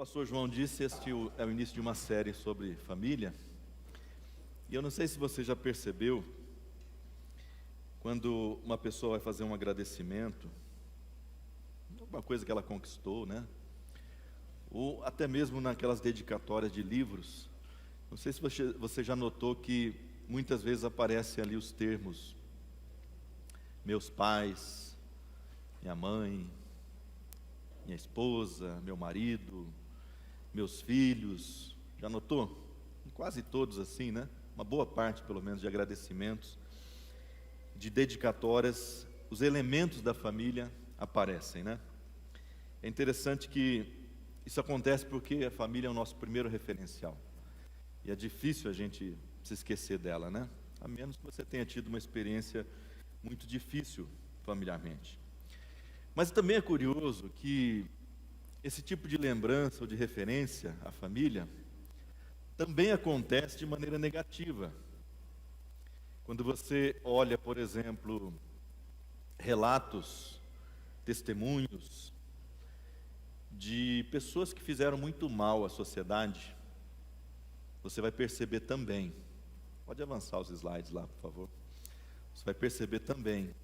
pastor João disse, este é o início de uma série sobre família. E eu não sei se você já percebeu, quando uma pessoa vai fazer um agradecimento, alguma coisa que ela conquistou, né? Ou até mesmo naquelas dedicatórias de livros, não sei se você já notou que muitas vezes aparecem ali os termos meus pais, minha mãe, minha esposa, meu marido, meus filhos. Já notou? Quase todos assim, né? Uma boa parte, pelo menos, de agradecimentos, de dedicatórias, os elementos da família aparecem, né? É interessante que isso acontece porque a família é o nosso primeiro referencial. E é difícil a gente se esquecer dela, né? A menos que você tenha tido uma experiência muito difícil familiarmente. Mas também é curioso que esse tipo de lembrança ou de referência à família também acontece de maneira negativa. Quando você olha, por exemplo, relatos, testemunhos de pessoas que fizeram muito mal à sociedade, você vai perceber também, pode avançar os slides lá, por favor, você vai perceber também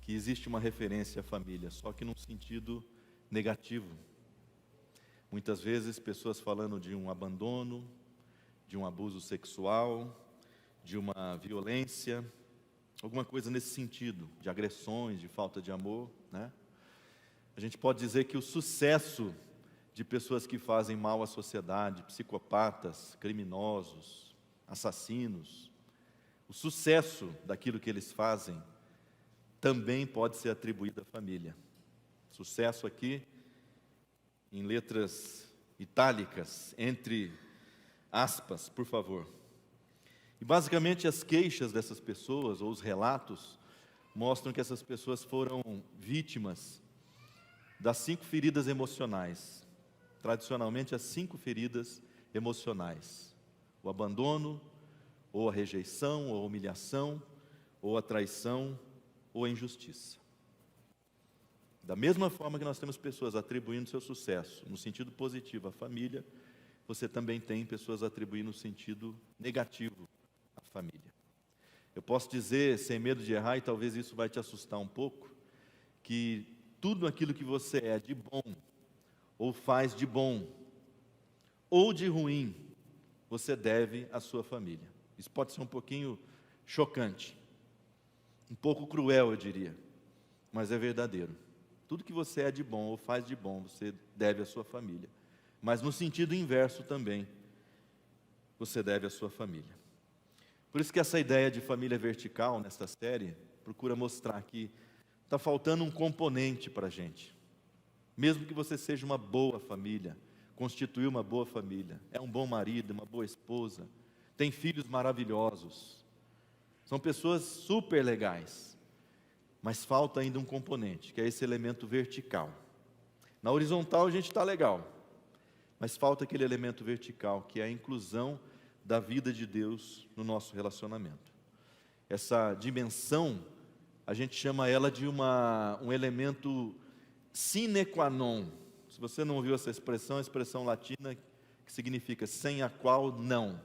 que existe uma referência à família, só que num sentido negativo. Muitas vezes pessoas falando de um abandono, de um abuso sexual, de uma violência, alguma coisa nesse sentido, de agressões, de falta de amor, né? A gente pode dizer que o sucesso de pessoas que fazem mal à sociedade, psicopatas, criminosos, assassinos, o sucesso daquilo que eles fazem também pode ser atribuído à família. Sucesso aqui, em letras itálicas, entre aspas, por favor. E basicamente as queixas dessas pessoas, ou os relatos, mostram que essas pessoas foram vítimas das 5 feridas emocionais. Tradicionalmente, as 5 feridas emocionais: o abandono, ou a rejeição, ou a humilhação, ou a traição, ou a injustiça. Da mesma forma que nós temos pessoas atribuindo seu sucesso no sentido positivo à família, você também tem pessoas atribuindo no sentido negativo à família. Eu posso dizer, sem medo de errar, e talvez isso vai te assustar um pouco, que tudo aquilo que você é de bom, ou faz de bom, ou de ruim, você deve à sua família. Isso pode ser um pouquinho chocante, um pouco cruel, eu diria, mas é verdadeiro. Tudo que você é de bom ou faz de bom, você deve à sua família. Mas no sentido inverso também, você deve à sua família. Por isso que essa ideia de família vertical, nesta série, procura mostrar que está faltando um componente para a gente. Mesmo que você seja uma boa família, constituiu uma boa família, é um bom marido, uma boa esposa, tem filhos maravilhosos, são pessoas super legais, mas falta ainda um componente, que é esse elemento vertical. Na horizontal a gente está legal, mas falta aquele elemento vertical, que é a inclusão da vida de Deus no nosso relacionamento. Essa dimensão, a gente chama ela de um elemento sine qua non. Se você não ouviu essa expressão, a expressão latina que significa sem a qual não.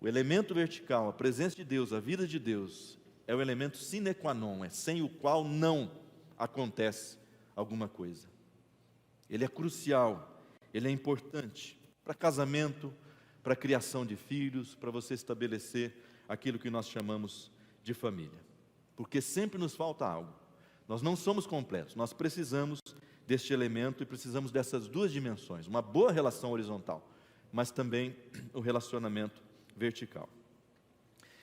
O elemento vertical, a presença de Deus, a vida de Deus, é o elemento sine qua non, é sem o qual não acontece alguma coisa. Ele é crucial, ele é importante para casamento, para a criação de filhos, para você estabelecer aquilo que nós chamamos de família. Porque sempre nos falta algo. Nós não somos completos, nós precisamos deste elemento e precisamos dessas 2 dimensões, uma boa relação horizontal, mas também o relacionamento vertical.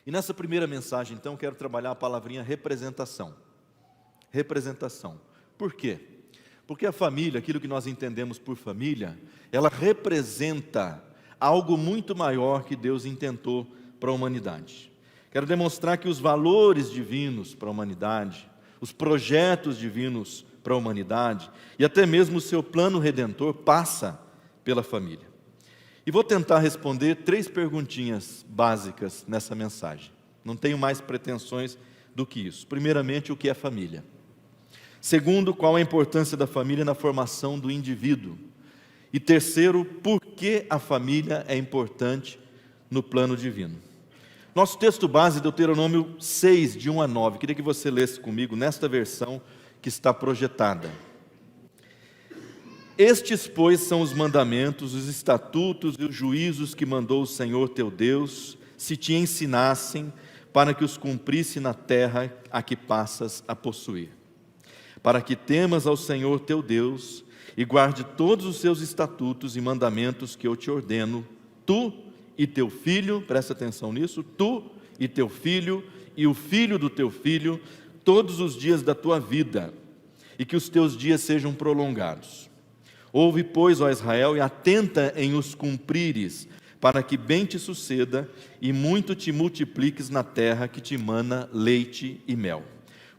E nessa primeira mensagem, então, quero trabalhar a palavrinha representação. Representação. Por quê? Porque a família, aquilo que nós entendemos por família, ela representa algo muito maior que Deus intentou para a humanidade. Quero demonstrar que os valores divinos para a humanidade, os projetos divinos para a humanidade, e até mesmo o seu plano redentor passa pela família. E vou tentar responder 3 perguntinhas básicas nessa mensagem. Não tenho mais pretensões do que isso. Primeiramente, o que é família? Segundo, qual a importância da família na formação do indivíduo? E terceiro, por que a família é importante no plano divino. Nosso texto base é Deuteronômio 6, de 1 a 9. Queria que você lesse comigo nesta versão que está projetada. Estes, pois, são os mandamentos, os estatutos e os juízos que mandou o Senhor teu Deus, se te ensinassem, para que os cumprisse na terra a que passas a possuir. Para que temas ao Senhor teu Deus e guarde todos os seus estatutos e mandamentos que eu te ordeno, tu e teu filho, presta atenção nisso, tu e teu filho e o filho do teu filho, todos os dias da tua vida, e que os teus dias sejam prolongados. Ouve, pois, ó Israel, e atenta em os cumprires, para que bem te suceda e muito te multipliques na terra que te mana leite e mel,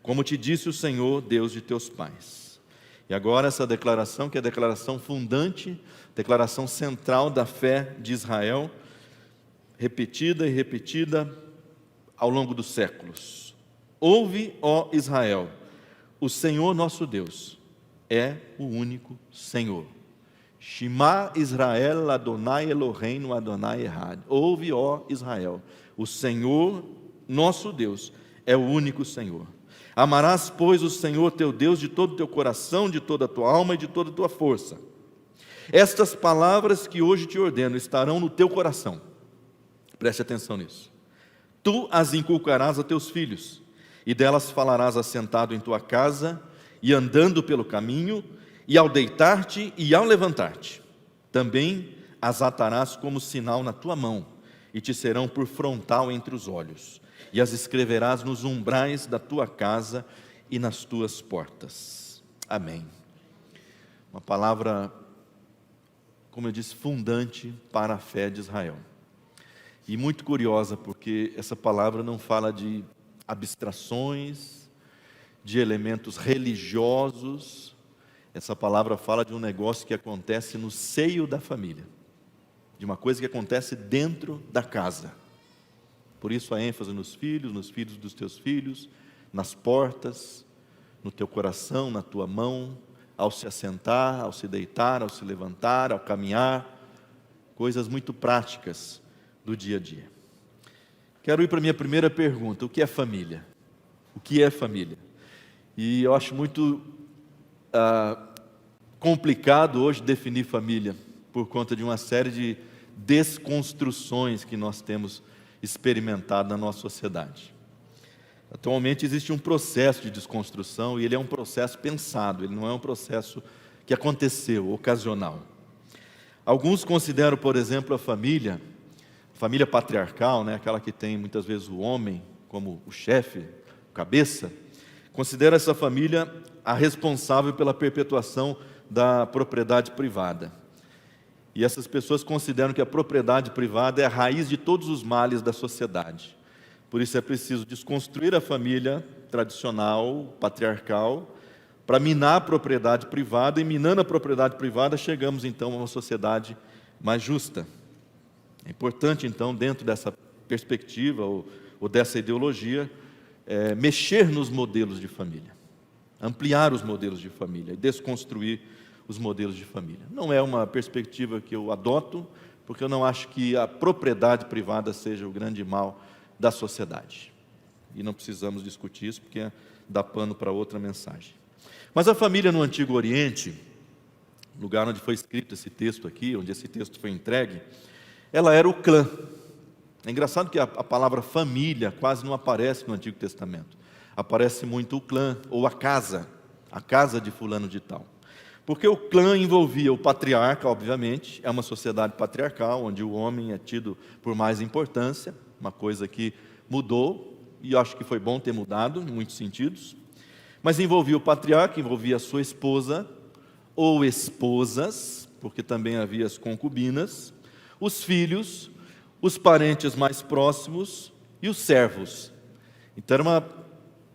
como te disse o Senhor, Deus de teus pais. E agora essa declaração, que é a declaração fundante, declaração central da fé de Israel, repetida e repetida ao longo dos séculos. Ouve, ó Israel, o Senhor nosso Deus é o único Senhor. Shema Israel Adonai Eloheinu Adonai Echad. Ouve, ó Israel, o Senhor nosso Deus é o único Senhor. Amarás, pois, o Senhor teu Deus de todo o teu coração, de toda a tua alma e de toda a tua força. Estas palavras que hoje te ordeno estarão no teu coração. Preste atenção nisso. Tu as inculcarás a teus filhos, e delas falarás assentado em tua casa, e andando pelo caminho, e ao deitar-te e ao levantar-te. Também as atarás como sinal na tua mão, e te serão por frontal entre os olhos, e as escreverás nos umbrais da tua casa e nas tuas portas. Amém. Uma palavra, como eu disse, fundante para a fé de Israel. E muito curiosa, porque essa palavra não fala de abstrações, de elementos religiosos. Essa palavra fala de um negócio que acontece no seio da família, de uma coisa que acontece dentro da casa. Por isso a ênfase nos filhos dos teus filhos, nas portas, no teu coração, na tua mão, ao se assentar, ao se deitar, ao se levantar, ao caminhar, coisas muito práticas do dia a dia. Quero ir para a minha primeira pergunta: o que é família? O que é família? E eu acho muito complicado hoje definir família, por conta de uma série de desconstruções que nós temos experimentado na nossa sociedade. Atualmente existe um processo de desconstrução, e ele é um processo pensado, ele não é um processo que aconteceu, ocasional. Alguns consideram, por exemplo, a família patriarcal, né, aquela que tem muitas vezes o homem como o chefe, o cabeça, considera essa família a responsável pela perpetuação da propriedade privada. E essas pessoas consideram que a propriedade privada é a raiz de todos os males da sociedade. Por isso é preciso desconstruir a família tradicional, patriarcal, para minar a propriedade privada, e minando a propriedade privada, chegamos então a uma sociedade mais justa. É importante então, dentro dessa perspectiva ou dessa ideologia, mexer nos modelos de família, ampliar os modelos de família e desconstruir os modelos de família. Não é uma perspectiva que eu adoto, porque eu não acho que a propriedade privada seja o grande mal da sociedade. E não precisamos discutir isso, porque dá pano para outra mensagem. Mas a família no Antigo Oriente, lugar onde foi escrito esse texto aqui, onde esse texto foi entregue, ela era o clã. É engraçado que a palavra família quase não aparece no Antigo Testamento. Aparece muito o clã, ou a casa de fulano de tal. Porque o clã envolvia o patriarca, obviamente, é uma sociedade patriarcal, onde o homem é tido por mais importância, uma coisa que mudou, e eu acho que foi bom ter mudado, em muitos sentidos. Mas envolvia o patriarca, envolvia a sua esposa, ou esposas, porque também havia as concubinas, os filhos, os parentes mais próximos e os servos. Então era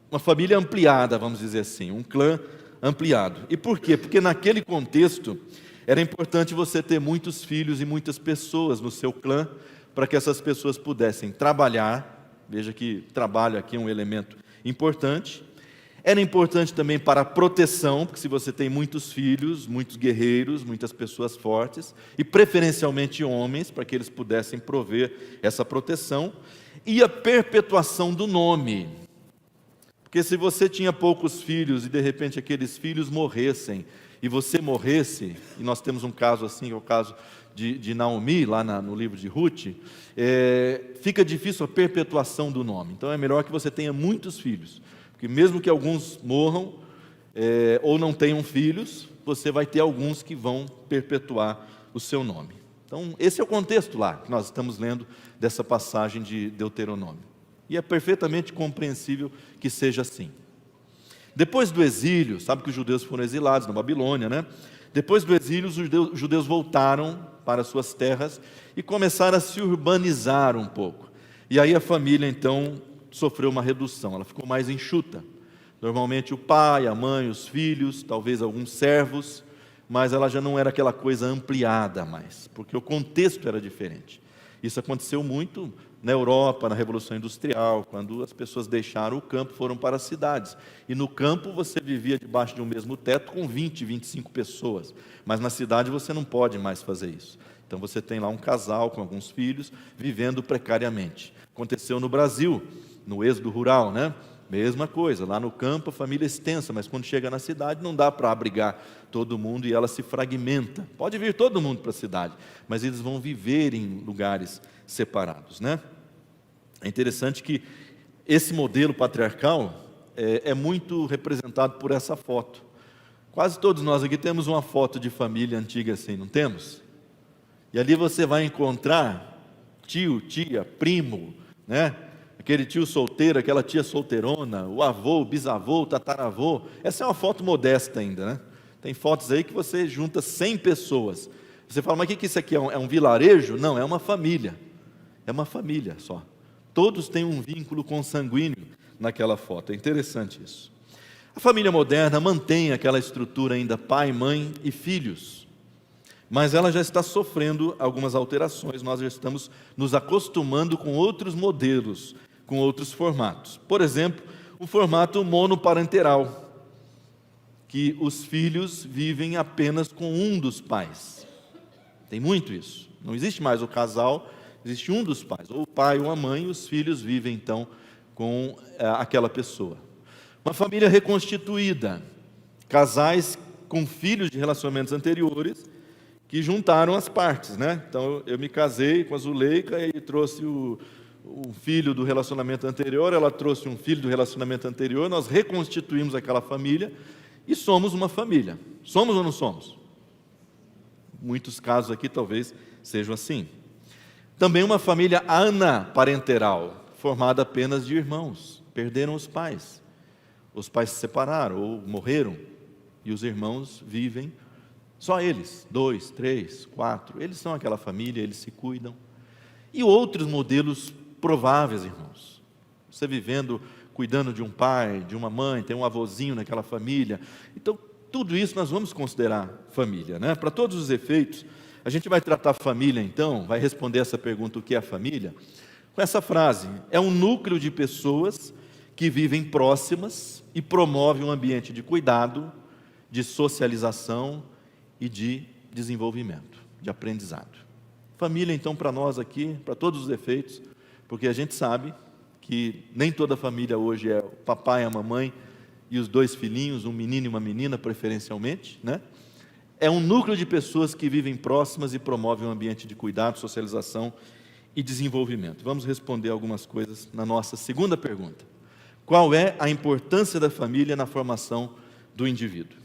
uma família ampliada, vamos dizer assim, um clã ampliado. E por quê? Porque naquele contexto era importante você ter muitos filhos e muitas pessoas no seu clã, para que essas pessoas pudessem trabalhar. Veja que trabalho aqui é um elemento importante. Era importante também para a proteção, porque se você tem muitos filhos, muitos guerreiros, muitas pessoas fortes, e preferencialmente homens, para que eles pudessem prover essa proteção, e a perpetuação do nome. Porque se você tinha poucos filhos e de repente aqueles filhos morressem, e você morresse, e nós temos um caso assim, que é o caso de Naomi, lá no livro de Ruth, fica difícil a perpetuação do nome. Então é melhor que você tenha muitos filhos, porque mesmo que alguns morram, ou não tenham filhos, você vai ter alguns que vão perpetuar o seu nome. Então esse é o contexto lá, que nós estamos lendo dessa passagem de Deuteronômio. E é perfeitamente compreensível que seja assim. Depois do exílio, sabe que os judeus foram exilados na Babilônia, né? Depois do exílio, os judeus voltaram para suas terras e começaram a se urbanizar um pouco. E aí a família, então, sofreu uma redução, ela ficou mais enxuta. Normalmente o pai, a mãe, os filhos, talvez alguns servos, mas ela já não era aquela coisa ampliada mais, porque o contexto era diferente. Isso aconteceu muito na Europa, na Revolução Industrial, quando as pessoas deixaram o campo, foram para as cidades. E no campo você vivia debaixo de um mesmo teto com 20, 25 pessoas. Mas na cidade você não pode mais fazer isso. Então você tem lá um casal com alguns filhos, vivendo precariamente. Aconteceu no Brasil, no êxodo rural, né? Mesma coisa, lá no campo a família é extensa, mas quando chega na cidade não dá para abrigar todo mundo e ela se fragmenta. Pode vir todo mundo para a cidade, mas eles vão viver em lugares separados, né? É interessante que esse modelo patriarcal é muito representado por essa foto. Quase todos nós aqui temos uma foto de família antiga assim, não temos? E ali você vai encontrar tio, tia, primo, né? Aquele tio solteiro, aquela tia solteirona, o avô, o bisavô, o tataravô. Essa é uma foto modesta ainda, né? Tem fotos aí que você junta 100 pessoas. Você fala, mas o que isso aqui é? É um vilarejo? Não, é uma família. É uma família só. Todos têm um vínculo consanguíneo naquela foto. É interessante isso. A família moderna mantém aquela estrutura ainda pai, mãe e filhos. Mas ela já está sofrendo algumas alterações. Nós já estamos nos acostumando com outros modelos, com outros formatos. Por exemplo, o formato monoparenteral, que os filhos vivem apenas com um dos pais. Tem muito isso. Não existe mais o casal, existe um dos pais, ou o pai ou a mãe, e os filhos vivem então com aquela pessoa. Uma família reconstituída, casais com filhos de relacionamentos anteriores, que juntaram as partes, né? Então eu me casei com a Zuleika e trouxe o filho do relacionamento anterior, ela trouxe um filho do relacionamento anterior, nós reconstituímos aquela família e somos uma família. Somos ou não somos? Muitos casos aqui talvez sejam assim. Também uma família anaparenteral, formada apenas de irmãos, perderam os pais se separaram ou morreram, e os irmãos vivem só eles, 2, 3, 4, eles são aquela família, eles se cuidam. E outros modelos prováveis, irmãos. Você vivendo, cuidando de um pai, de uma mãe, tem um avôzinho naquela família. Então, tudo isso nós vamos considerar família, né? Para todos os efeitos, a gente vai tratar família, então, vai responder essa pergunta, o que é a família? Com essa frase, é um núcleo de pessoas que vivem próximas e promovem um ambiente de cuidado, de socialização e de desenvolvimento, de aprendizado. Família, então, para nós aqui, para todos os efeitos, porque a gente sabe que nem toda família hoje é o papai e a mamãe e os 2 filhinhos, um menino e uma menina, preferencialmente, né? É um núcleo de pessoas que vivem próximas e promovem um ambiente de cuidado, socialização e desenvolvimento. Vamos responder algumas coisas na nossa segunda pergunta. Qual é a importância da família na formação do indivíduo?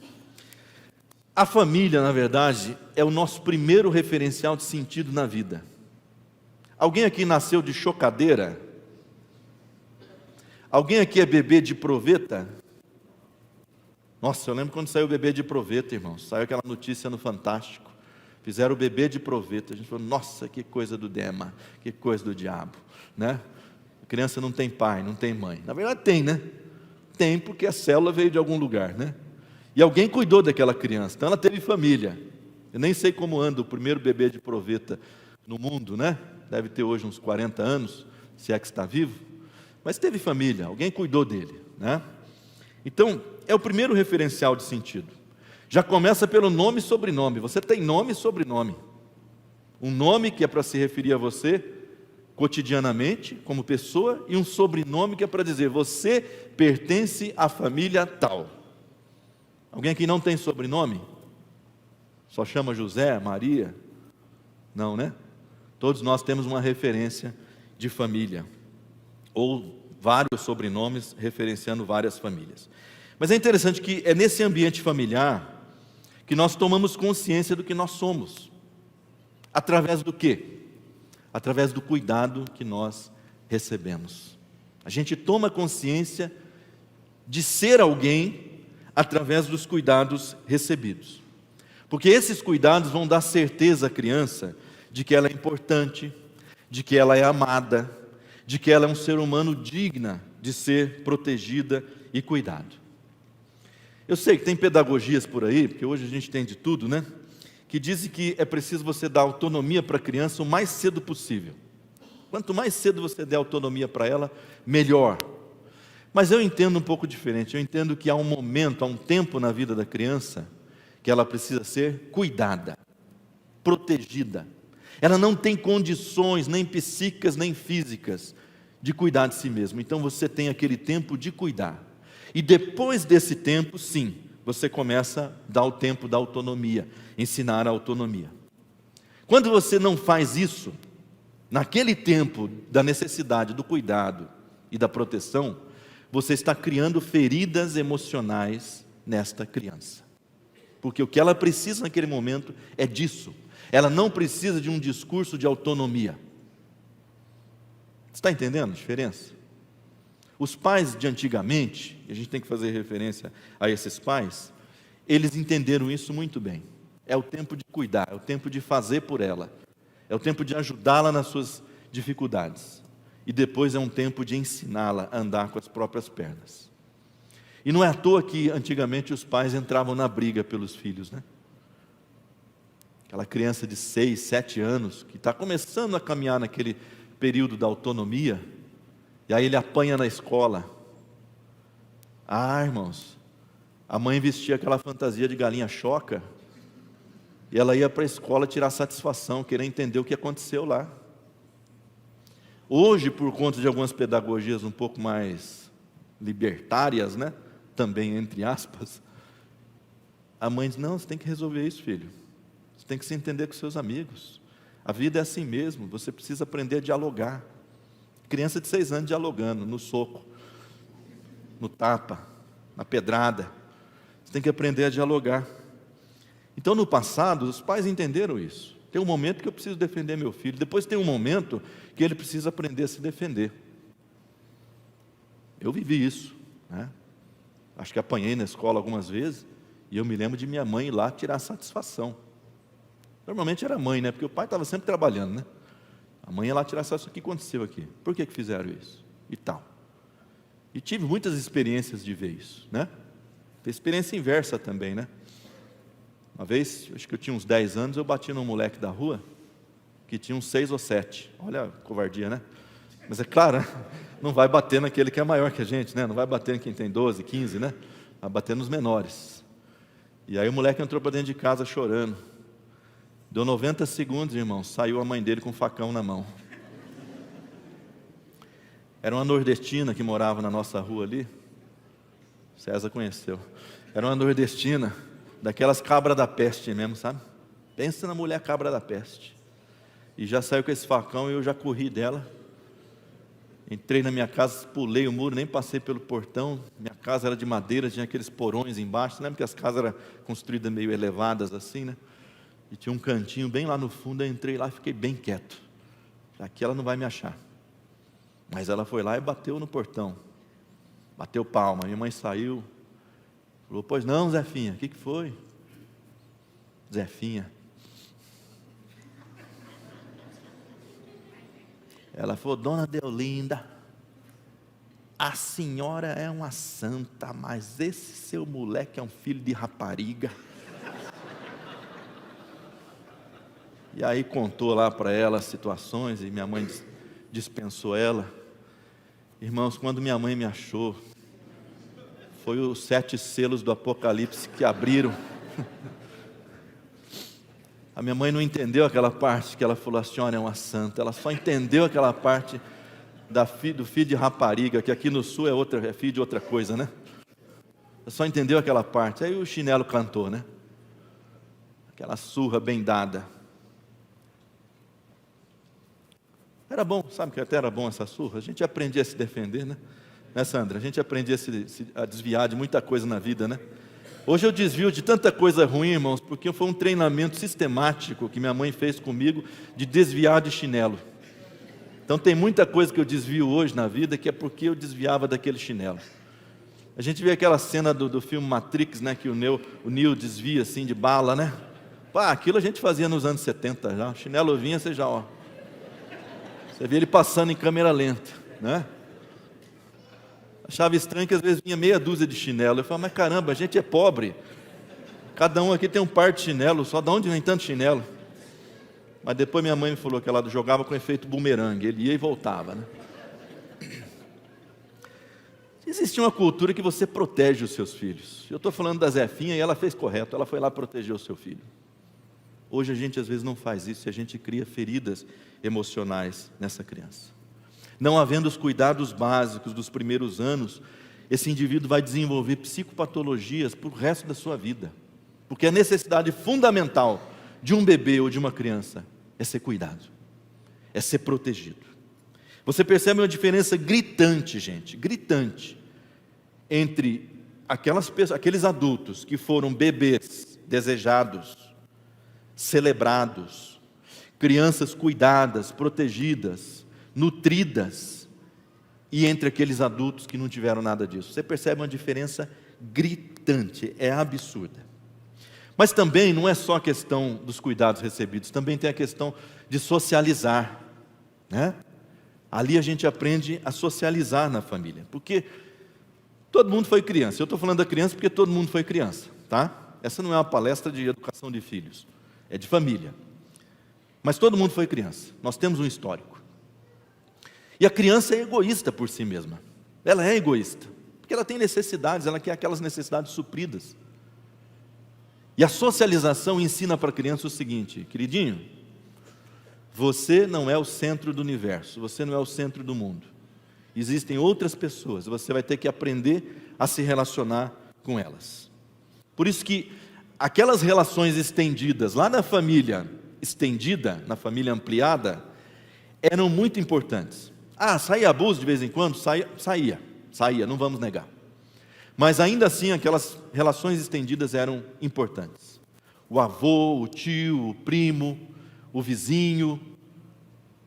A família, na verdade, é o nosso primeiro referencial de sentido na vida. Alguém aqui nasceu de chocadeira? Alguém aqui é bebê de proveta? Nossa, eu lembro quando saiu o bebê de proveta, irmãos. Saiu aquela notícia no Fantástico. Fizeram o bebê de proveta. A gente falou, nossa, que coisa do dema, que coisa do diabo, né? A criança não tem pai, não tem mãe. Na verdade tem, né? Tem porque a célula veio de algum lugar, né? E alguém cuidou daquela criança, então ela teve família. Eu nem sei como anda o primeiro bebê de proveta no mundo, né? Deve ter hoje uns 40 anos, se é que está vivo. Mas teve família, alguém cuidou dele, né? Então, é o primeiro referencial de sentido. Já começa pelo nome e sobrenome. Você tem nome e sobrenome. Um nome que é para se referir a você cotidianamente, como pessoa, e um sobrenome que é para dizer, você pertence à família tal. Alguém aqui não tem sobrenome? Só chama José, Maria? Não, né? Todos nós temos uma referência de família, ou vários sobrenomes referenciando várias famílias. Mas é interessante que é nesse ambiente familiar que nós tomamos consciência do que nós somos. Através do quê? Através do cuidado que nós recebemos. A gente toma consciência de ser alguém através dos cuidados recebidos. Porque esses cuidados vão dar certeza à criança de que ela é importante, de que ela é amada, de que ela é um ser humano digna de ser protegida e cuidado. Eu sei que tem pedagogias por aí, porque hoje a gente tem de tudo, né? Que dizem que é preciso você dar autonomia para a criança o mais cedo possível. Quanto mais cedo você der autonomia para ela, melhor. Mas eu entendo um pouco diferente. Eu entendo que há um momento, há um tempo na vida da criança que ela precisa ser cuidada, protegida. Ela não tem condições, nem psíquicas, nem físicas, de cuidar de si mesma. Então você tem aquele tempo de cuidar. E depois desse tempo, sim, você começa a dar o tempo da autonomia, ensinar a autonomia. Quando você não faz isso, naquele tempo da necessidade do cuidado e da proteção, você está criando feridas emocionais nesta criança. Porque o que ela precisa naquele momento é disso. Ela não precisa de um discurso de autonomia. Você está entendendo a diferença? Os pais de antigamente, e a gente tem que fazer referência a esses pais, eles entenderam isso muito bem. É o tempo de cuidar, é o tempo de fazer por ela, é o tempo de ajudá-la nas suas dificuldades. E depois é um tempo de ensiná-la a andar com as próprias pernas. E não é à toa que antigamente os pais entravam na briga pelos filhos, né? Aquela criança de 6, 7 anos, que está começando a caminhar naquele período da autonomia, e aí ele apanha na escola. Ah, irmãos, a mãe vestia aquela fantasia de galinha choca, e ela ia para a escola tirar satisfação, querer entender o que aconteceu lá. Hoje, por conta de algumas pedagogias um pouco mais libertárias, né? Também entre aspas, a mãe diz, não, você tem que resolver isso, filho. Você tem que se entender com seus amigos. A vida é assim mesmo, você precisa aprender a dialogar. Criança de 6 anos dialogando, no soco, no tapa, na pedrada. Você tem que aprender a dialogar. Então, no passado, os pais entenderam isso. Tem um momento que eu preciso defender meu filho, depois tem um momento que ele precisa aprender a se defender. Eu vivi isso, né? Acho que apanhei na escola algumas vezes, e eu me lembro de minha mãe ir lá tirar satisfação. Normalmente era a mãe, né? Porque o pai estava sempre trabalhando, né? A mãe ia lá tirar satisfação, o que aconteceu aqui? Por que fizeram isso? E tal. E tive muitas experiências de ver isso, né? Tem experiência inversa também, né? Uma vez, acho que eu tinha uns 10 anos, eu bati num moleque da rua, que tinha uns 6 ou 7. Olha a covardia, né? Mas é claro, né? Não vai bater naquele que é maior que a gente, né? Não vai bater em quem tem 12, 15, né? Vai bater nos menores. E aí o moleque entrou para dentro de casa chorando. Deu 90 segundos, irmão, saiu a mãe dele com um facão na mão. Era uma nordestina que morava na nossa rua ali. César conheceu. Era uma nordestina, daquelas cabras da peste mesmo, sabe? Pensa na mulher cabra da peste. E já saiu com esse facão e eu já corri dela. Entrei na minha casa, pulei o muro, nem passei pelo portão. Minha casa era de madeira, tinha aqueles porões embaixo. Lembra que as casas eram construídas meio elevadas assim, né? E tinha um cantinho bem lá no fundo. Eu entrei lá e fiquei bem quieto. Aqui ela não vai me achar. Mas ela foi lá e bateu no portão. Bateu palma. Minha mãe saiu. Falou, pois não, Zefinha, o que foi? Zefinha. Ela falou, dona Deolinda, a senhora é uma santa, mas esse seu moleque é um filho de rapariga. E aí contou lá para ela as situações, e minha mãe dispensou ela. Irmãos, quando minha mãe me achou, Foi os 7 selos do Apocalipse que abriram. A minha mãe não entendeu aquela parte que ela falou, a senhora é uma santa. Ela só entendeu aquela parte do filho de rapariga, que aqui no sul é filho de outra coisa, né? Ela só entendeu aquela parte. Aí o chinelo cantou, né? Aquela surra bem dada. Era bom, sabe que até era bom essa surra? A gente aprendia a se defender, né? Né, Sandra? A gente aprendia a desviar de muita coisa na vida, né? Hoje eu desvio de tanta coisa ruim, irmãos, porque foi um treinamento sistemático que minha mãe fez comigo de desviar de chinelo. Então tem muita coisa que eu desvio hoje na vida que é porque eu desviava daquele chinelo. A gente vê aquela cena do filme Matrix, né? Que o Neo desvia assim de bala, né? Pá, aquilo a gente fazia nos anos 70 já. O chinelo vinha, você já, ó. Você vê ele passando em câmera lenta, né? Achava estranho que às vezes vinha meia dúzia de chinelo. Eu falava, mas caramba, a gente é pobre. Cada um aqui tem um par de chinelo, só de onde vem tanto chinelo? Mas depois minha mãe me falou que ela jogava com efeito bumerangue, ele ia e voltava, né? Existe uma cultura que você protege os seus filhos. Eu estou falando da Zefinha e ela fez correto, ela foi lá proteger o seu filho. Hoje a gente às vezes não faz isso e a gente cria feridas emocionais nessa criança. Não havendo os cuidados básicos dos primeiros anos, esse indivíduo vai desenvolver psicopatologias para o resto da sua vida. Porque a necessidade fundamental de um bebê ou de uma criança é ser cuidado, é ser protegido. Você percebe uma diferença gritante, gente, gritante, entre aqueles adultos que foram bebês desejados, celebrados, crianças cuidadas, protegidas, nutridas, e entre aqueles adultos que não tiveram nada disso. Você percebe uma diferença gritante, é absurda. Mas também não é só a questão dos cuidados recebidos, também tem a questão de socializar, né? Ali a gente aprende a socializar na família, porque todo mundo foi criança. Eu estou falando da criança porque todo mundo foi criança, tá? Essa não é uma palestra de educação de filhos, é de família. Mas todo mundo foi criança, nós temos um histórico. E a criança é egoísta por si mesma, ela é egoísta, porque ela tem necessidades, ela quer aquelas necessidades supridas. E a socialização ensina para a criança o seguinte, queridinho, você não é o centro do universo, você não é o centro do mundo. Existem outras pessoas, você vai ter que aprender a se relacionar com elas. Por isso que aquelas relações estendidas lá na família estendida, na família ampliada, eram muito importantes. Saía abuso de vez em quando? Saía, não vamos negar. Mas ainda assim, aquelas relações estendidas eram importantes. O avô, o tio, o primo, o vizinho,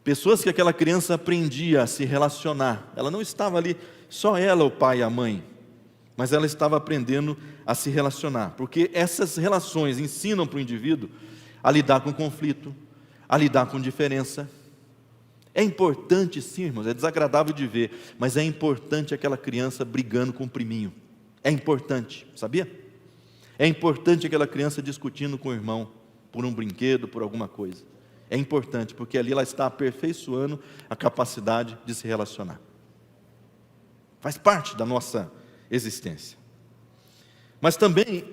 pessoas que aquela criança aprendia a se relacionar. Ela não estava ali, só ela, o pai e a mãe, mas ela estava aprendendo a se relacionar, porque essas relações ensinam para o indivíduo a lidar com conflito, a lidar com diferença. É importante sim, irmãos, é desagradável de ver, mas é importante aquela criança brigando com o priminho. É importante, sabia? É importante aquela criança discutindo com o irmão, por um brinquedo, por alguma coisa. É importante, porque ali ela está aperfeiçoando a capacidade de se relacionar. Faz parte da nossa existência. Mas também,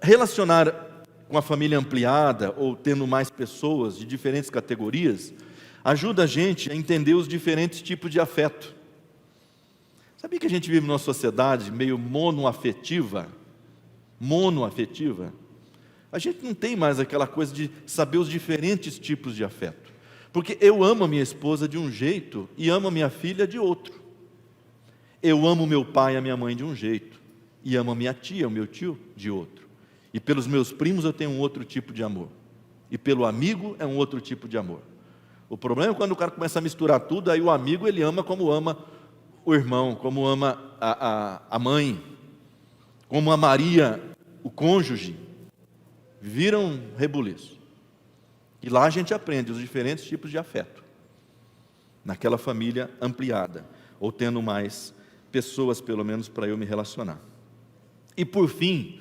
relacionar com a família ampliada, ou tendo mais pessoas de diferentes categorias, ajuda a gente a entender os diferentes tipos de afeto. Sabia que a gente vive numa sociedade meio monoafetiva? Monoafetiva. A gente não tem mais aquela coisa de saber os diferentes tipos de afeto. Porque eu amo a minha esposa de um jeito e amo a minha filha de outro. Eu amo meu pai e a minha mãe de um jeito e amo a minha tia, o meu tio de outro. E pelos meus primos eu tenho um outro tipo de amor. E pelo amigo é um outro tipo de amor. O problema é quando o cara começa a misturar tudo, aí o amigo ele ama como ama o irmão, como ama a mãe, como amaria o cônjuge. Vira um rebuliço. E lá a gente aprende os diferentes tipos de afeto. Naquela família ampliada, ou tendo mais pessoas pelo menos para eu me relacionar. E por fim,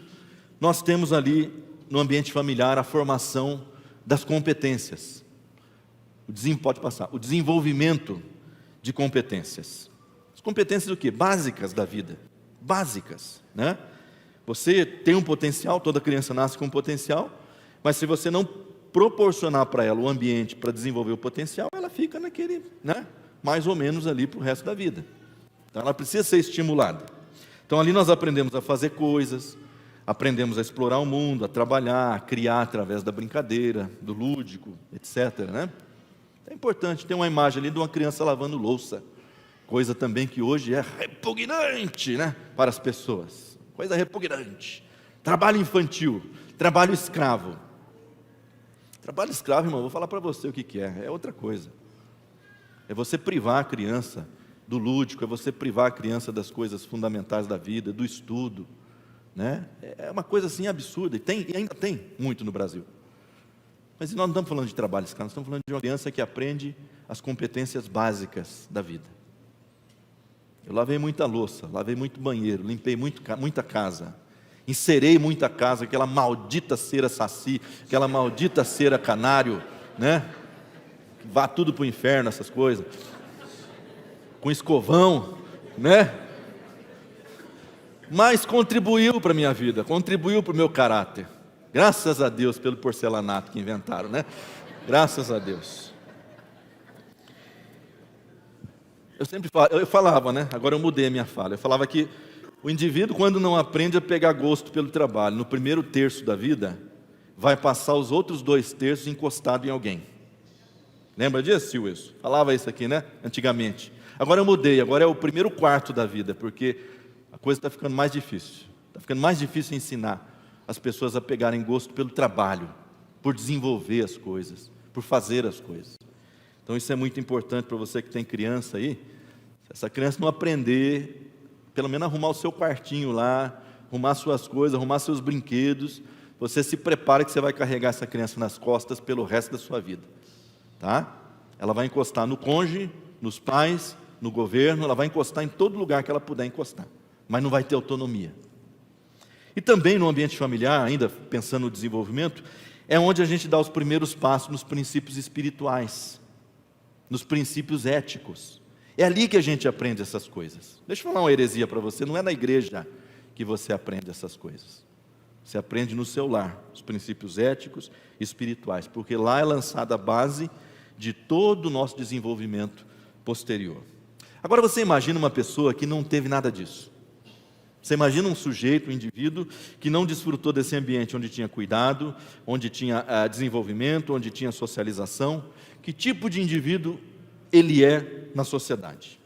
nós temos ali no ambiente familiar a formação das competências. Pode passar. O desenvolvimento de competências. As competências o quê? Básicas da vida. básicas, né? Você tem um potencial, toda criança nasce com um potencial, mas se você não proporcionar para ela o ambiente para desenvolver o potencial, ela fica naquele, né, mais ou menos ali para o resto da vida. Então ela precisa ser estimulada. Então ali nós aprendemos a fazer coisas, aprendemos a explorar o mundo, a trabalhar, a criar através da brincadeira, do lúdico, etc., né? É importante, tem uma imagem ali de uma criança lavando louça, coisa também que hoje é repugnante, né, para as pessoas, coisa repugnante. Trabalho infantil, trabalho escravo. Trabalho escravo, irmão, vou falar para você o que é outra coisa. É você privar a criança do lúdico, é você privar a criança das coisas fundamentais da vida, do estudo, né? É uma coisa assim absurda, e ainda tem muito no Brasil. Mas nós não estamos falando de trabalho escravo, nós estamos falando de uma criança que aprende as competências básicas da vida. Eu lavei muita louça, lavei muito banheiro, limpei muita casa, encerei muita casa, aquela maldita cera saci, aquela maldita cera canário, né? Que vá tudo para o inferno, essas coisas, com escovão, né? Mas contribuiu para a minha vida, contribuiu para o meu caráter. Graças a Deus pelo porcelanato que inventaram, né? Graças a Deus. Eu falava, né? Agora eu mudei a minha fala. Eu falava que o indivíduo, quando não aprende a pegar gosto pelo trabalho, no primeiro terço da vida, vai passar os outros 2 terços encostado em alguém. Lembra disso, Wilson? Falava isso aqui, né? Antigamente. Agora eu mudei, agora é o primeiro quarto da vida, porque a coisa está ficando mais difícil. Está ficando mais difícil ensinar as pessoas a pegarem gosto pelo trabalho, por desenvolver as coisas, por fazer as coisas. Então isso é muito importante para você que tem criança aí. Se essa criança não aprender, pelo menos arrumar o seu quartinho lá, arrumar suas coisas, arrumar seus brinquedos, você se prepara que você vai carregar essa criança nas costas pelo resto da sua vida, tá? Ela vai encostar no cônjuge, nos pais, no governo, ela vai encostar em todo lugar que ela puder encostar, mas não vai ter autonomia. E também no ambiente familiar, ainda pensando no desenvolvimento, é onde a gente dá os primeiros passos nos princípios espirituais, nos princípios éticos. É ali que a gente aprende essas coisas. Deixa eu falar uma heresia para você, não é na igreja que você aprende essas coisas. Você aprende no seu lar, os princípios éticos e espirituais, porque lá é lançada a base de todo o nosso desenvolvimento posterior. Agora você imagina uma pessoa que não teve nada disso. Você imagina um sujeito, um indivíduo, que não desfrutou desse ambiente onde tinha cuidado, onde tinha desenvolvimento, onde tinha socialização. Que tipo de indivíduo ele é na sociedade?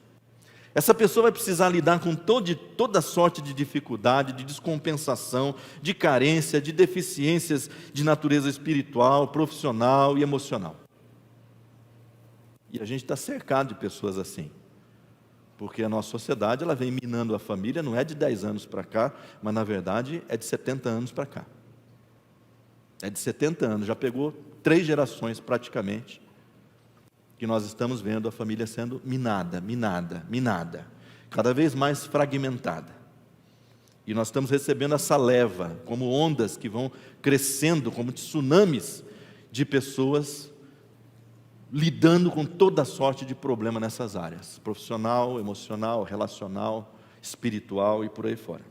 Essa pessoa vai precisar lidar com toda sorte de dificuldade, de descompensação, de carência, de deficiências de natureza espiritual, profissional e emocional. E a gente está cercado de pessoas assim. Porque a nossa sociedade ela vem minando a família, não é de 10 anos para cá, mas na verdade é de 70 anos para cá. É de 70 anos, já pegou 3 gerações praticamente, que nós estamos vendo a família sendo minada, cada vez mais fragmentada. E nós estamos recebendo essa leva, como ondas que vão crescendo, como tsunamis de pessoas lidando com toda sorte de problema nessas áreas, profissional, emocional, relacional, espiritual e por aí fora.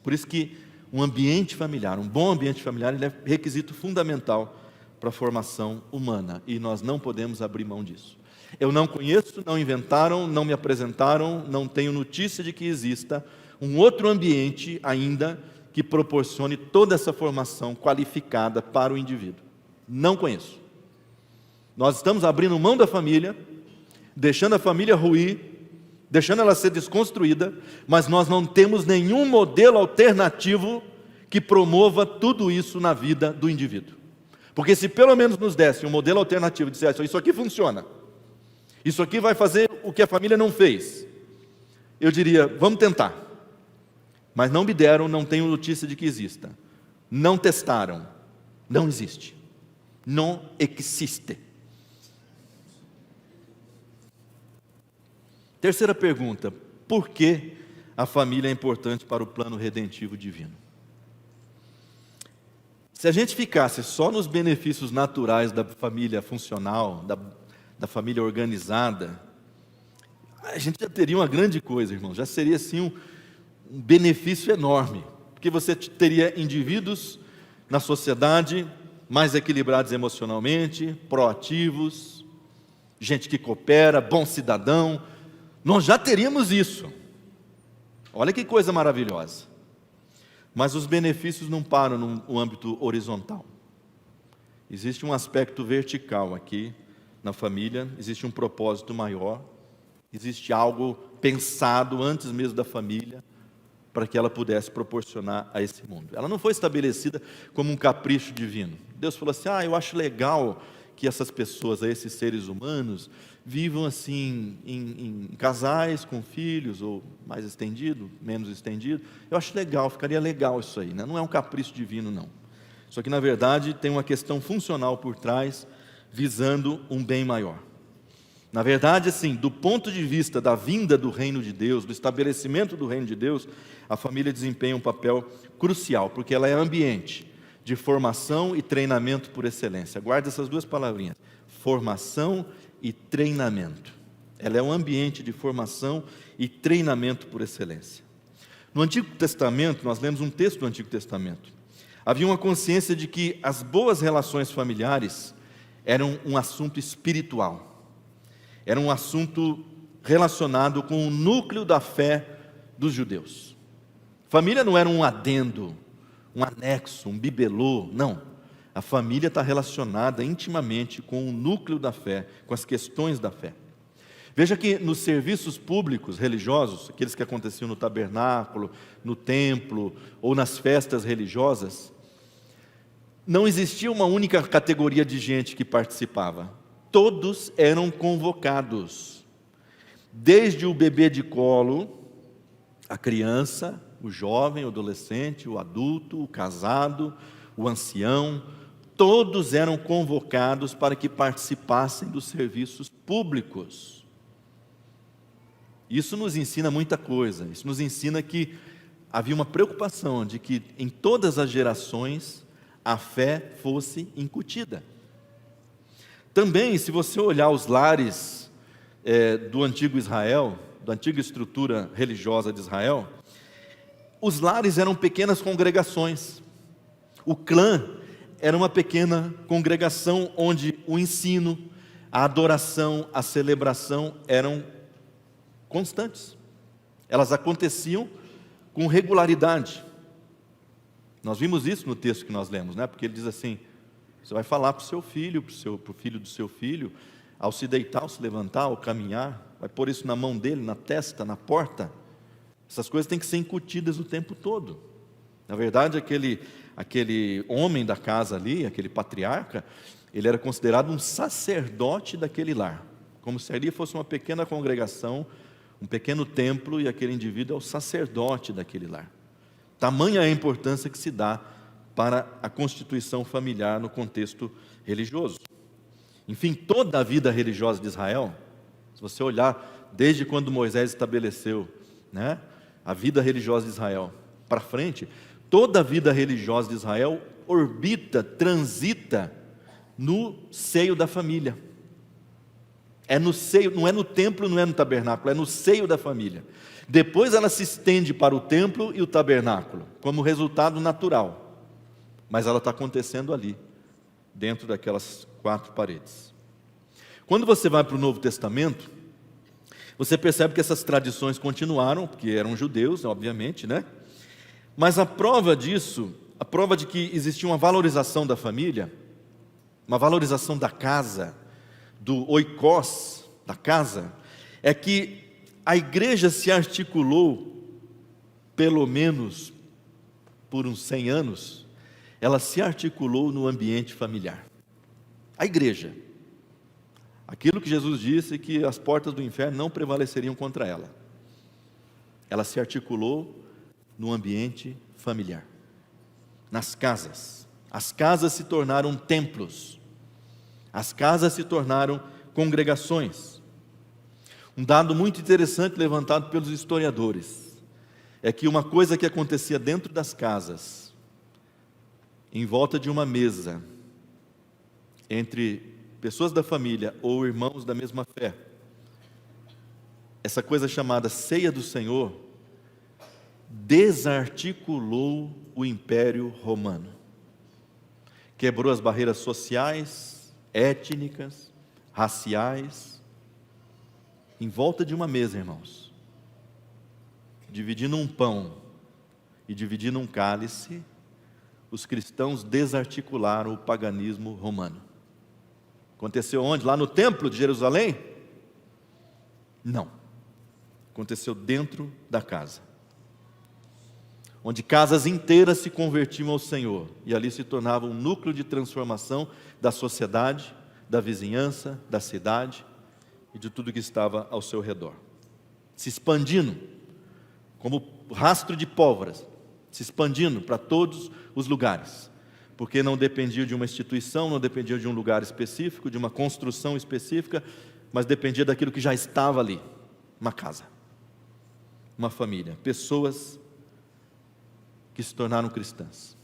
Por isso que um ambiente familiar, um bom ambiente familiar, ele é requisito fundamental para a formação humana, e nós não podemos abrir mão disso. Eu não conheço, não inventaram, não me apresentaram, não tenho notícia de que exista um outro ambiente ainda que proporcione toda essa formação qualificada para o indivíduo. Não conheço. Nós estamos abrindo mão da família, deixando a família ruir, deixando ela ser desconstruída, mas nós não temos nenhum modelo alternativo que promova tudo isso na vida do indivíduo. Porque se pelo menos nos desse um modelo alternativo, dissesse, isso aqui funciona, isso aqui vai fazer o que a família não fez, eu diria, vamos tentar. Mas não me deram, não tenho notícia de que exista. Não testaram, não existe. Não existe. Terceira pergunta, por que a família é importante para o plano redentivo divino? Se a gente ficasse só nos benefícios naturais da família funcional, da família organizada, a gente já teria uma grande coisa, irmão, já seria assim um benefício enorme, porque você teria indivíduos na sociedade mais equilibrados emocionalmente, proativos, gente que coopera, bom cidadão. Nós já teríamos isso. Olha que coisa maravilhosa. Mas os benefícios não param no âmbito horizontal. Existe um aspecto vertical aqui na família, existe um propósito maior, existe algo pensado antes mesmo da família, para que ela pudesse proporcionar a esse mundo. Ela não foi estabelecida como um capricho divino. Deus falou assim: eu acho legal que essas pessoas, esses seres humanos, vivam assim, em casais, com filhos, ou mais estendido, menos estendido. Eu acho legal, ficaria legal isso aí, né? Não é um capricho divino, não. Só que, na verdade, tem uma questão funcional por trás, visando um bem maior. Na verdade, assim, do ponto de vista da vinda do reino de Deus, do estabelecimento do reino de Deus, a família desempenha um papel crucial, porque ela é ambiente de formação e treinamento por excelência. Guarda essas duas palavrinhas: formação e treinamento. Ela é um ambiente de formação e treinamento por excelência. No Antigo Testamento, nós lemos um texto do Antigo Testamento. Havia uma consciência de que as boas relações familiares eram um assunto espiritual. Era um assunto relacionado com o núcleo da fé dos judeus. Família não era um adendo, um anexo, um bibelô, não. A família está relacionada intimamente com o núcleo da fé, com as questões da fé. Veja que nos serviços públicos religiosos, aqueles que aconteciam no tabernáculo, no templo ou nas festas religiosas, não existia uma única categoria de gente que participava. Todos eram convocados, desde o bebê de colo, a criança, o jovem, o adolescente, o adulto, o casado, o ancião, todos eram convocados para que participassem dos serviços públicos. Isso nos ensina muita coisa. Isso nos ensina que havia uma preocupação de que em todas as gerações a fé fosse incutida. Também, se você olhar os lares do antigo Israel, da antiga estrutura religiosa de Israel, os lares eram pequenas congregações. O clã era uma pequena congregação onde o ensino, a adoração, a celebração eram constantes. Elas aconteciam com regularidade. Nós vimos isso no texto que nós lemos, né? Porque ele diz assim: você vai falar para o seu filho, para o filho do seu filho, ao se deitar, ao se levantar, ao caminhar, vai pôr isso na mão dele, na testa, na porta. Essas coisas têm que ser incutidas o tempo todo. Na verdade, aquele homem da casa ali, aquele patriarca, ele era considerado um sacerdote daquele lar, como se ali fosse uma pequena congregação, um pequeno templo, e aquele indivíduo é o sacerdote daquele lar. Tamanha é a importância que se dá para a constituição familiar no contexto religioso. Enfim, toda a vida religiosa de Israel, se você olhar desde quando Moisés estabeleceu, né, a vida religiosa de Israel para frente, toda a vida religiosa de Israel orbita, transita no seio da família. É no seio, não é no templo, não é no tabernáculo, é no seio da família. Depois ela se estende para o templo e o tabernáculo, como resultado natural. Mas ela está acontecendo ali, dentro daquelas 4 paredes. Quando você vai para o Novo Testamento, você percebe que essas tradições continuaram, porque eram judeus, obviamente, né? Mas a prova disso, a prova de que existia uma valorização da família, uma valorização da casa, do oikos, da casa, é que a igreja se articulou, pelo menos por uns 100 anos, ela se articulou no ambiente familiar. A igreja, aquilo que Jesus disse, que as portas do inferno não prevaleceriam contra ela, ela se articulou no ambiente familiar, nas casas. As casas se tornaram templos, as casas se tornaram congregações. Um dado muito interessante levantado pelos historiadores é que uma coisa que acontecia dentro das casas, em volta de uma mesa, entre pessoas da família ou irmãos da mesma fé, essa coisa chamada ceia do Senhor, desarticulou o Império Romano. Quebrou as barreiras sociais, étnicas, raciais, em volta de uma mesa, irmãos, dividindo um pão e dividindo um cálice, os cristãos desarticularam o paganismo romano. Aconteceu onde? Lá no templo de Jerusalém? Não. Aconteceu dentro da casa, onde casas inteiras se convertiam ao Senhor, e ali se tornava um núcleo de transformação da sociedade, da vizinhança, da cidade e de tudo que estava ao seu redor, se expandindo como rastro de pólvora, se expandindo para todos os lugares, porque não dependia de uma instituição, não dependia de um lugar específico, de uma construção específica, mas dependia daquilo que já estava ali, uma casa, uma família, pessoas que se tornaram cristãs.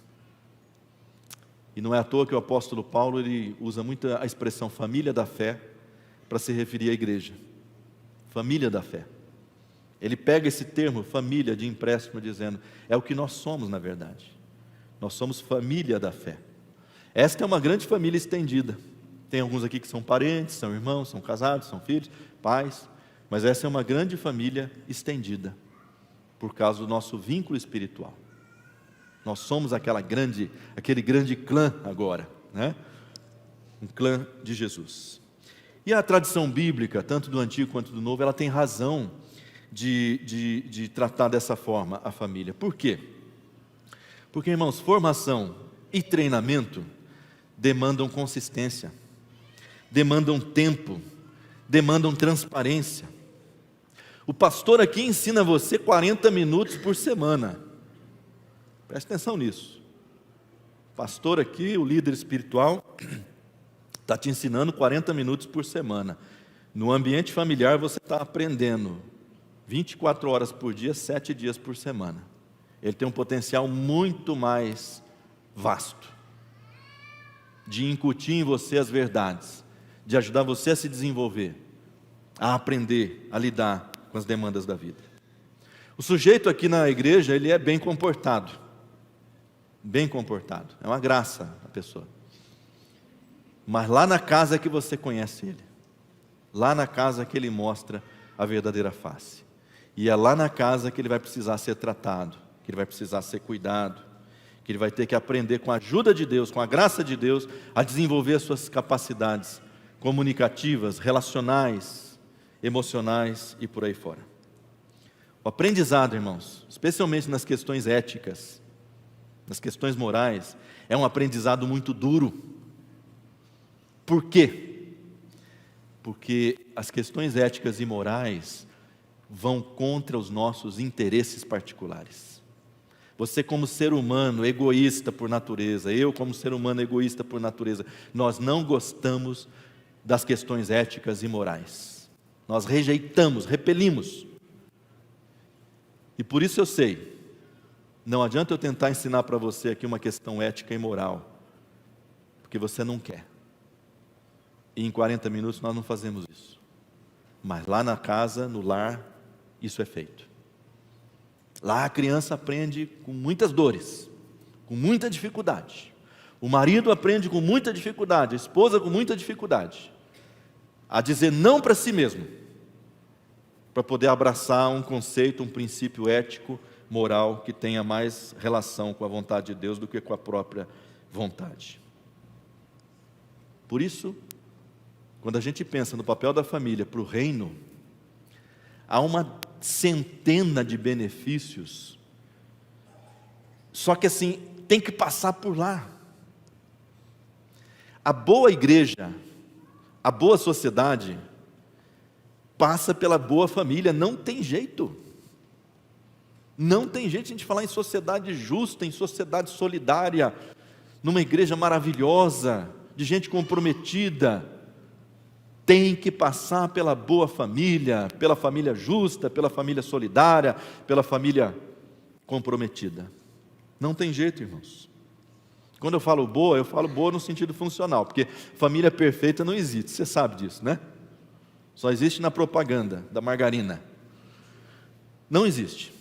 E não é à toa que o apóstolo Paulo ele usa muito a expressão família da fé para se referir à igreja. Família da fé. Ele pega esse termo família de empréstimo dizendo, é o que nós somos na verdade. Nós somos família da fé. Esta é uma grande família estendida. Tem alguns aqui que são parentes, são irmãos, são casados, são filhos, pais, mas essa é uma grande família estendida por causa do nosso vínculo espiritual. Nós somos aquele grande clã agora, né? Um clã de Jesus. E a tradição bíblica, tanto do Antigo quanto do Novo, ela tem razão de tratar dessa forma a família. Por quê? Porque, irmãos, formação e treinamento demandam consistência, demandam tempo, demandam transparência. O pastor aqui ensina você 40 minutos por semana. Preste atenção nisso. O pastor aqui, o líder espiritual, está te ensinando 40 minutos por semana. No ambiente familiar você está aprendendo 24 horas por dia, 7 dias por semana. Ele tem um potencial muito mais vasto de incutir em você as verdades, de ajudar você a se desenvolver, a aprender, a lidar com as demandas da vida. O sujeito aqui na igreja, ele é bem comportado, é uma graça a pessoa. Mas lá na casa é que você conhece ele, lá na casa é que ele mostra a verdadeira face, e é lá na casa que ele vai precisar ser tratado, que ele vai precisar ser cuidado, que ele vai ter que aprender com a ajuda de Deus, com a graça de Deus, a desenvolver as suas capacidades comunicativas, relacionais, emocionais e por aí fora. O aprendizado, irmãos, especialmente nas questões éticas, nas questões morais, é um aprendizado muito duro. Por quê? Porque as questões éticas e morais vão contra os nossos interesses particulares. Você como ser humano egoísta por natureza, eu como ser humano egoísta por natureza, nós não gostamos das questões éticas e morais. Nós rejeitamos, repelimos. E por isso eu sei, não adianta eu tentar ensinar para você aqui uma questão ética e moral, porque você não quer. E em 40 minutos nós não fazemos isso. Mas lá na casa, no lar, isso é feito. Lá a criança aprende com muitas dores, com muita dificuldade. O marido aprende com muita dificuldade, a esposa com muita dificuldade, a dizer não para si mesmo, para poder abraçar um conceito, um princípio ético, moral, que tenha mais relação com a vontade de Deus do que com a própria vontade. Por isso, quando a gente pensa no papel da família para o reino, há uma centena de benefícios, só que assim, tem que passar por lá. A boa igreja, a boa sociedade, passa pela boa família, não tem jeito. Não tem jeito de a gente falar em sociedade justa, em sociedade solidária, numa igreja maravilhosa, de gente comprometida. Tem que passar pela boa família, pela família justa, pela família solidária, pela família comprometida. Não tem jeito, irmãos. Quando eu falo boa no sentido funcional, porque família perfeita não existe, você sabe disso, né? Só existe na propaganda da margarina. Não existe.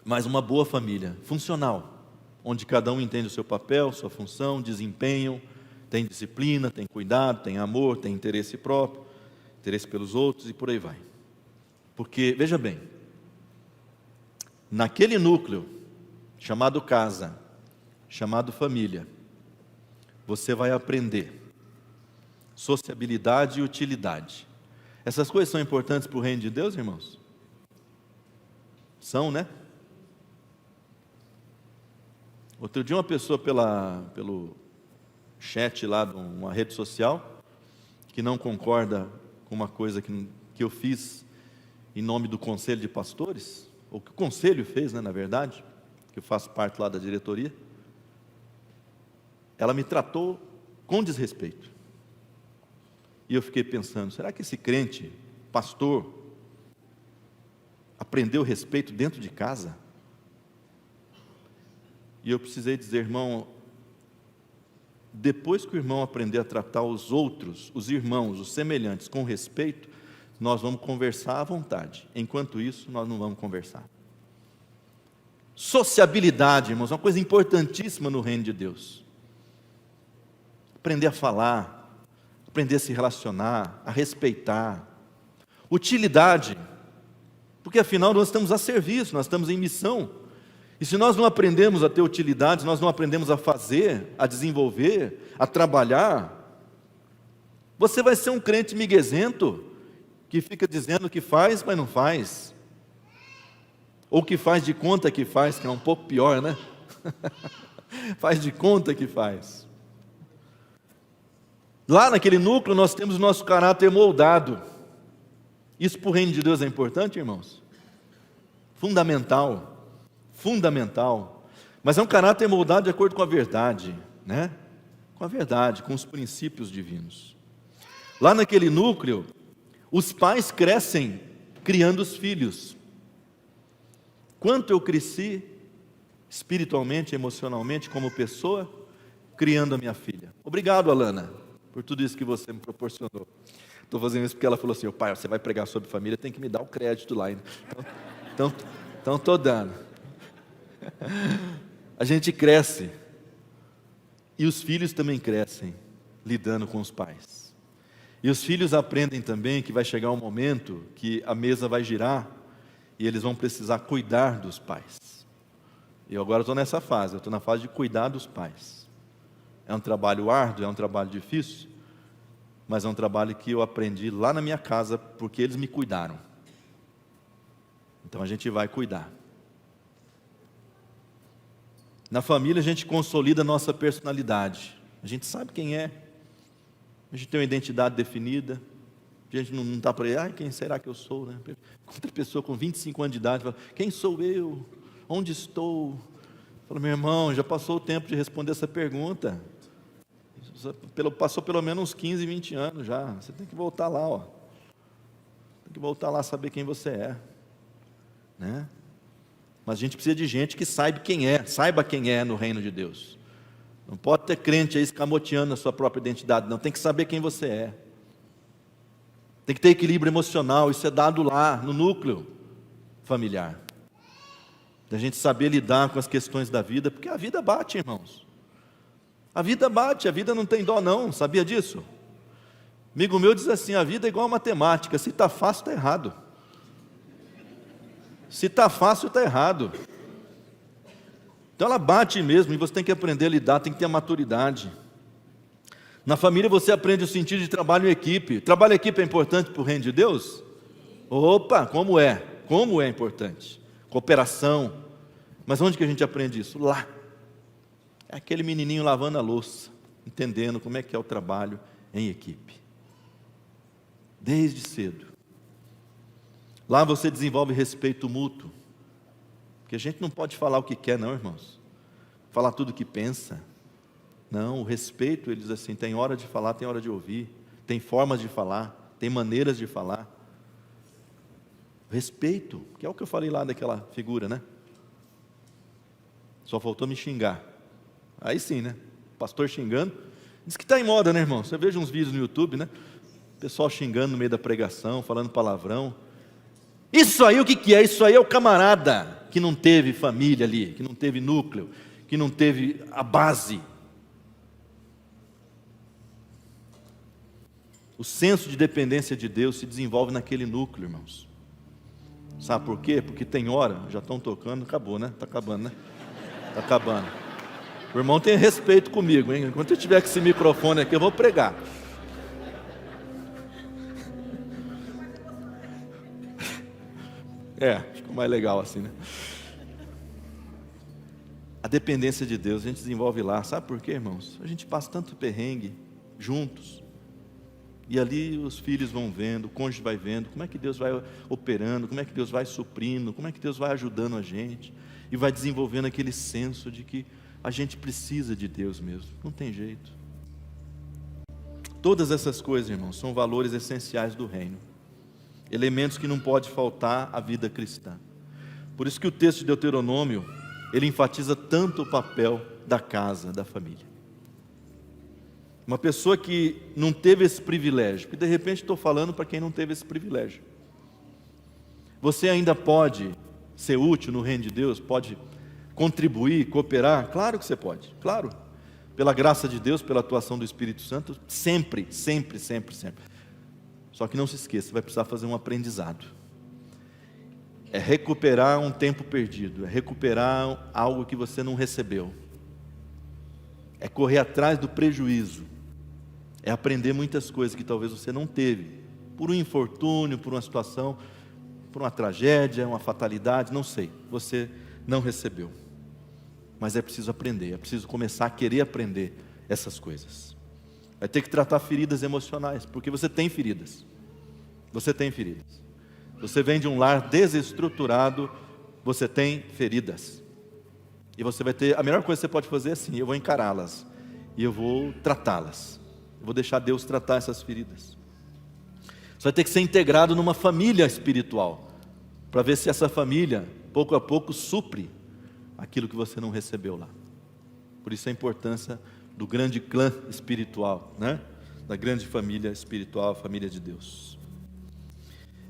mas uma boa família, funcional, onde cada um entende o seu papel, sua função, desempenham, tem disciplina, tem cuidado, tem amor, tem interesse próprio, interesse pelos outros e por aí vai. Porque, veja bem, naquele núcleo chamado casa, chamado família, você vai aprender sociabilidade e utilidade. Essas coisas são importantes para o reino de Deus, irmãos? São, né? Outro dia uma pessoa pelo chat lá de uma rede social, que não concorda com uma coisa que eu fiz em nome do conselho de pastores, ou que o conselho fez, né, na verdade, que eu faço parte lá da diretoria, ela me tratou com desrespeito. E eu fiquei pensando, será que esse crente, pastor, aprendeu respeito dentro de casa? E eu precisei dizer, irmão, depois que o irmão aprender a tratar os outros, os irmãos, os semelhantes, com respeito, nós vamos conversar à vontade. Enquanto isso, nós não vamos conversar. Sociabilidade, irmãos, é uma coisa importantíssima no reino de Deus. Aprender a falar, aprender a se relacionar, a respeitar. Utilidade, porque afinal nós estamos a serviço, nós estamos em missão. E se nós não aprendemos a ter utilidade, se nós não aprendemos a fazer, a desenvolver, a trabalhar, você vai ser um crente miguezento, que fica dizendo que faz, mas não faz. Ou que faz de conta que faz, que é um pouco pior, né? Faz de conta que faz. Lá naquele núcleo nós temos o nosso caráter moldado. Isso para o reino de Deus é importante, irmãos? Fundamental. Fundamental. Mas é um caráter moldado de acordo com a verdade, né? Com a verdade, com os princípios divinos. Lá naquele núcleo, os pais crescem criando os filhos. Quanto eu cresci espiritualmente, emocionalmente, como pessoa, criando a minha filha. Obrigado, Alana, por tudo isso que você me proporcionou. Estou fazendo isso porque ela falou assim, pai, você vai pregar sobre família, tem que me dar o crédito lá. Então estou dando. A gente cresce. E os filhos também crescem, lidando com os pais. E os filhos aprendem também que vai chegar um momento que a mesa vai girar e eles vão precisar cuidar dos pais. E eu agora estou nessa fase, eu estou na fase de cuidar dos pais. É um trabalho árduo, é um trabalho difícil, mas é um trabalho que eu aprendi lá na minha casa, porque eles me cuidaram. Então a gente vai cuidar. Na família a gente consolida a nossa personalidade. A gente sabe quem é. A gente tem uma identidade definida. A gente não está por aí, quem será que eu sou? Né? Outra pessoa com 25 anos de idade fala, quem sou eu? Onde estou? Fala, meu irmão, já passou o tempo de responder essa pergunta. Passou pelo menos uns 15, 20 anos já. Você tem que voltar lá, ó. Tem que voltar lá, saber quem você é. Né? Mas a gente precisa de gente que saiba quem é no reino de Deus. Não pode ter crente aí escamoteando a sua própria identidade, não. Tem que saber quem você é. Tem que ter equilíbrio emocional, isso é dado lá, no núcleo familiar. Da gente saber lidar com as questões da vida, porque a vida bate, irmãos. A vida bate, a vida não tem dó não, sabia disso? Amigo meu diz assim, a vida é igual a matemática, se está fácil, está errado. Se está fácil, está errado. Então ela bate mesmo, e você tem que aprender a lidar, tem que ter a maturidade. Na família você aprende o sentido de trabalho em equipe. Trabalho em equipe é importante para o reino de Deus? Opa, como é? Como é importante? Cooperação. Mas onde que a gente aprende isso? Lá. É aquele menininho lavando a louça, entendendo como é que é o trabalho em equipe. Desde cedo. Lá você desenvolve respeito mútuo. Porque a gente não pode falar o que quer não, irmãos. Falar tudo o que pensa. Não, o respeito, ele diz assim, tem hora de falar, tem hora de ouvir. Tem formas de falar, tem maneiras de falar. Respeito, que é o que eu falei lá daquela figura, né? Só faltou me xingar. Aí sim, né? Pastor xingando. Diz que está em moda, né, irmão? Você veja uns vídeos no YouTube, né? Pessoal xingando no meio da pregação, falando palavrão. Isso aí o que é? Isso aí é o camarada que não teve família ali, que não teve núcleo, que não teve a base. O senso de dependência de Deus se desenvolve naquele núcleo, irmãos. Sabe por quê? Porque tem hora, já estão tocando, acabou, né? Está acabando, né? Está acabando. O irmão tem respeito comigo, hein? Enquanto eu tiver com esse microfone aqui, eu vou pregar. Fica mais legal assim, né? A dependência de Deus a gente desenvolve lá. Sabe por quê, irmãos? A gente passa tanto perrengue juntos. E ali os filhos vão vendo, o cônjuge vai vendo, como é que Deus vai operando, como é que Deus vai suprindo, como é que Deus vai ajudando a gente. E vai desenvolvendo aquele senso de que a gente precisa de Deus mesmo. Não tem jeito. Todas essas coisas, irmãos, são valores essenciais do reino. Elementos que não pode faltar à vida cristã. Por isso que o texto de Deuteronômio, ele enfatiza tanto o papel da casa, da família. Uma pessoa que não teve esse privilégio, porque de repente estou falando para quem não teve esse privilégio. Você ainda pode ser útil no reino de Deus, pode contribuir, cooperar? Claro que você pode, claro. Pela graça de Deus, pela atuação do Espírito Santo, sempre, sempre, sempre, sempre. Só que não se esqueça, você vai precisar fazer um aprendizado. É recuperar um tempo perdido, é recuperar algo que você não recebeu. É correr atrás do prejuízo. É aprender muitas coisas que talvez você não teve, por um infortúnio, por uma situação, por uma tragédia, uma fatalidade, não sei, você não recebeu. Mas é preciso aprender, é preciso começar a querer aprender essas coisas. Vai ter que tratar feridas emocionais, porque você tem feridas. Você tem feridas. Você vem de um lar desestruturado, você tem feridas. E você vai ter, a melhor coisa que você pode fazer é assim: eu vou encará-las, e eu vou tratá-las. Eu vou deixar Deus tratar essas feridas. Você vai ter que ser integrado numa família espiritual, para ver se essa família, pouco a pouco, supre aquilo que você não recebeu lá. Por isso a importância do grande clã espiritual, né? Da grande família espiritual, a família de Deus.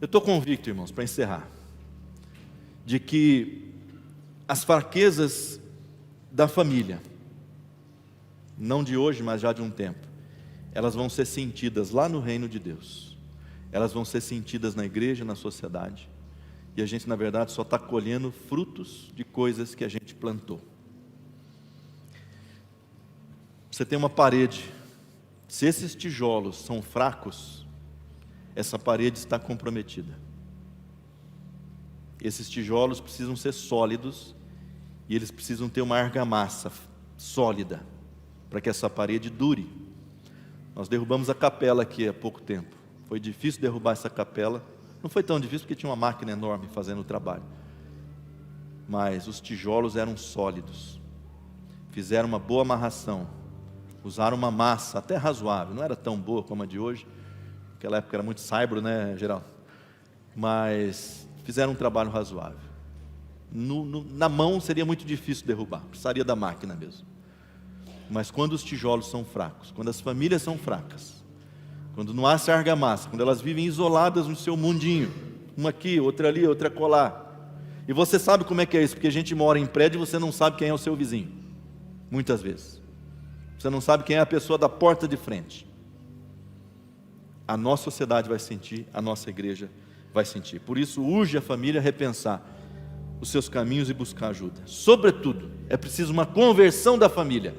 Eu estou convicto, irmãos, para encerrar, de que as fraquezas da família, não de hoje, mas já de um tempo, elas vão ser sentidas lá no reino de Deus. Elas vão ser sentidas na igreja, na sociedade. E a gente, na verdade, só está colhendo frutos de coisas que a gente plantou. Você tem uma parede. Se esses tijolos são fracos, essa parede está comprometida. Esses tijolos precisam ser sólidos e eles precisam ter uma argamassa sólida para que essa parede dure. Nós derrubamos a capela aqui há pouco tempo. Foi difícil derrubar essa capela. Não foi tão difícil porque tinha uma máquina enorme fazendo o trabalho. Mas os tijolos eram sólidos. Fizeram uma boa amarração. Usaram uma massa até razoável. Não era tão boa como a de hoje. Naquela época era muito saibro, né, Geraldo? Mas fizeram um trabalho razoável. Na mão seria muito difícil derrubar. Precisaria da máquina mesmo. Mas quando os tijolos são fracos, quando as famílias são fracas, quando não há essa argamassa, quando elas vivem isoladas no seu mundinho, uma aqui, outra ali, outra colar, e você sabe como é que é isso, porque a gente mora em prédio e você não sabe quem é o seu vizinho, muitas vezes, você não sabe quem é a pessoa da porta de frente. A nossa sociedade vai sentir, a nossa igreja vai sentir. Por isso urge a família a repensar os seus caminhos e buscar ajuda. Sobretudo, é preciso uma conversão da família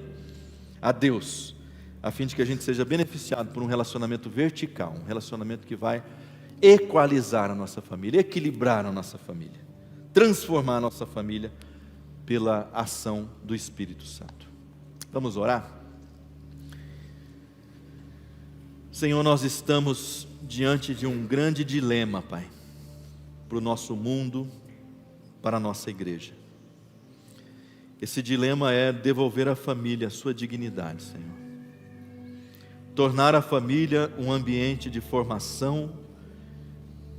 a Deus, a fim de que a gente seja beneficiado por um relacionamento vertical, um relacionamento que vai equalizar a nossa família, equilibrar a nossa família, transformar a nossa família pela ação do Espírito Santo. Vamos orar? Senhor, nós estamos diante de um grande dilema, Pai, para o nosso mundo, para a nossa igreja. Esse dilema é devolver à família a sua dignidade, Senhor. Tornar a família um ambiente de formação,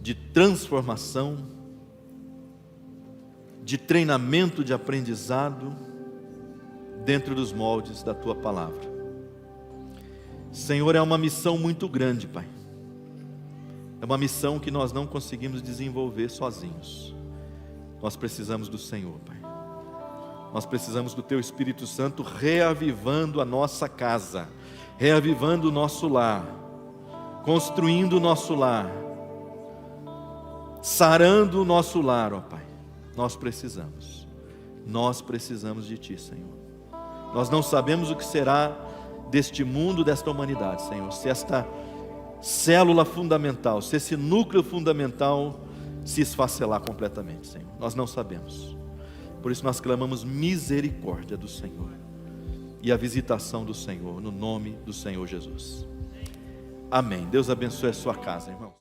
de transformação, de treinamento, de aprendizado, dentro dos moldes da Tua Palavra. Senhor, é uma missão muito grande, Pai. É uma missão que nós não conseguimos desenvolver sozinhos. Nós precisamos do Senhor, Pai. Nós precisamos do Teu Espírito Santo reavivando a nossa casa, reavivando o nosso lar, construindo o nosso lar, sarando o nosso lar, ó Pai. Nós precisamos de Ti, Senhor. Nós não sabemos o que será deste mundo, desta humanidade, Senhor, se esta célula fundamental, se esse núcleo fundamental se esfacelar completamente, Senhor. Nós não sabemos. Por isso nós clamamos misericórdia do Senhor e a visitação do Senhor, no nome do Senhor Jesus. Amém. Deus abençoe a sua casa, irmão.